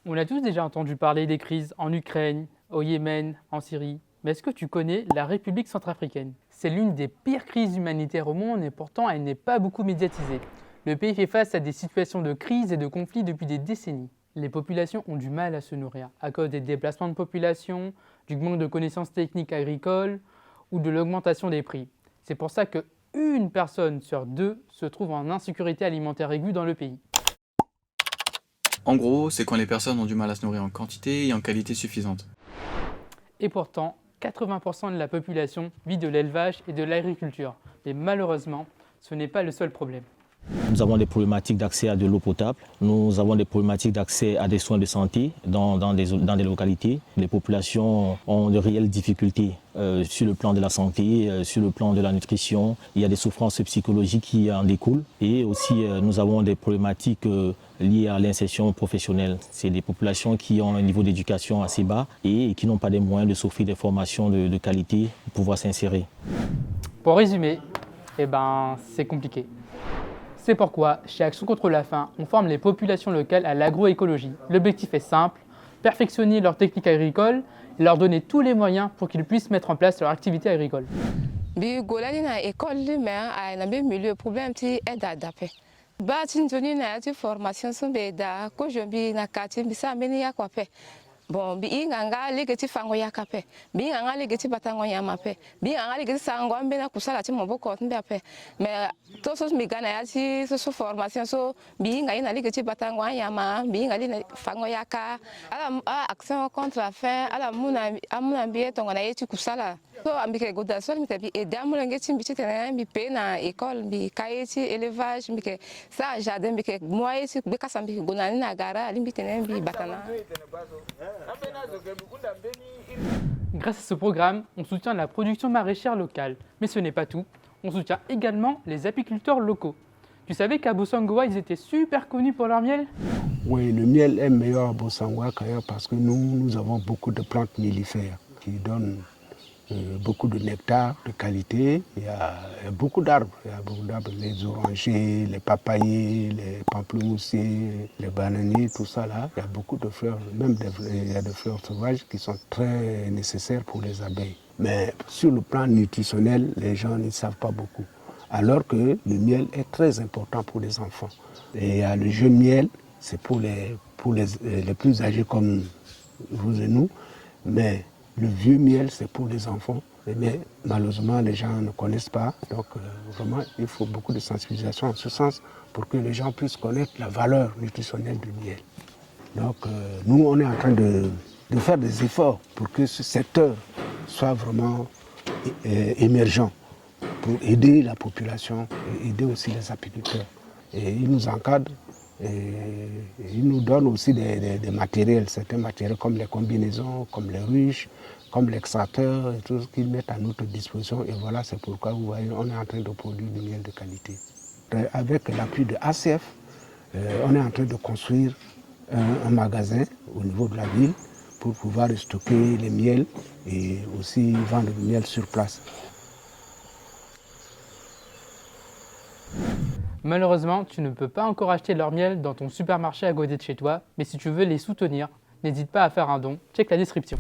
On a tous déjà entendu parler des crises en Ukraine, au Yémen, en Syrie. Mais est-ce que tu connais la République centrafricaine? C'est l'une des pires crises humanitaires au monde et pourtant elle n'est pas beaucoup médiatisée. Le pays fait face à des situations de crise et de conflits depuis des décennies. Les populations ont du mal à se nourrir à cause des déplacements de population, du manque de connaissances techniques agricoles ou de l'augmentation des prix. C'est pour ça que une personne sur deux se trouve en insécurité alimentaire aiguë dans le pays. En gros, c'est quand les personnes ont du mal à se nourrir en quantité et en qualité suffisante. Et pourtant, 80% de la population vit de l'élevage et de l'agriculture. Mais malheureusement, ce n'est pas le seul problème. Nous avons des problématiques d'accès à de l'eau potable, nous avons des problématiques d'accès à des soins de santé dans des localités. Les populations ont de réelles difficultés sur le plan de la santé, sur le plan de la nutrition. Il y a des souffrances psychologiques qui en découlent. Et aussi, nous avons des problématiques liées à l'insertion professionnelle. C'est des populations qui ont un niveau d'éducation assez bas et qui n'ont pas les moyens de s'offrir des formations de qualité pour pouvoir s'insérer. Pour résumer, c'est compliqué. C'est pourquoi, chez Action contre la faim, on forme les populations locales à l'agroécologie. L'objectif est simple, perfectionner leurs techniques agricoles et leur donner tous les moyens pour qu'ils puissent mettre en place leur activité agricole. Bon, bi nganga legeti fango yakape, bi nganga legeti batango yamape, bi nganga legeti sango ambena kusala ti moboko mbeape. Mais to so mi gana yati so formation so bi ngai na legeti batango yama, bi ngai fango yaka. Ala action contre la faim, ala amuna biye tongo na yeti kusala. So ambike goda so mi tabi e damula ngeti bi tene bi pe na école bi kayeti élevage bi ke sa jardin bi ke moyeti bi kasambi gonani na gara limbi tene bi batana. Grâce à ce programme, on soutient la production maraîchère locale. Mais ce n'est pas tout, on soutient également les apiculteurs locaux. Tu savais qu'à Bossangoa, ils étaient super connus pour leur miel? Oui, le miel est meilleur à Bossangoa qu'ailleurs parce que nous avons beaucoup de plantes mellifères qui donnent beaucoup de nectar de qualité. Il y a beaucoup d'arbres. Il y a beaucoup d'arbres, les orangers, les papayers, les pamplemousses, les bananiers, tout ça là. Il y a beaucoup de fleurs, même il y a des fleurs sauvages qui sont très nécessaires pour les abeilles. Mais sur le plan nutritionnel, les gens ne savent pas beaucoup. Alors que le miel est très important pour les enfants. Et il y a le jeune miel, c'est pour les plus âgés comme vous et nous. Mais le vieux miel, c'est pour les enfants, mais malheureusement, les gens ne connaissent pas. Donc, vraiment, il faut beaucoup de sensibilisation en ce sens pour que les gens puissent connaître la valeur nutritionnelle du miel. Donc, nous, on est en train de faire des efforts pour que ce secteur soit vraiment émergent, pour aider la population et aider aussi les apiculteurs. Et ils nous encadrent. Et ils nous donnent aussi des matériels, certains matériels comme les combinaisons, comme les ruches, comme l'extracteur, et tout ce qu'ils mettent à notre disposition. Et voilà, c'est pourquoi vous voyez, on est en train de produire du miel de qualité. Avec l'appui de ACF, on est en train de construire un magasin au niveau de la ville pour pouvoir stocker les miels et aussi vendre le miel sur place. Malheureusement, tu ne peux pas encore acheter leur miel dans ton supermarché à côté de chez toi, mais si tu veux les soutenir, n'hésite pas à faire un don, check la description.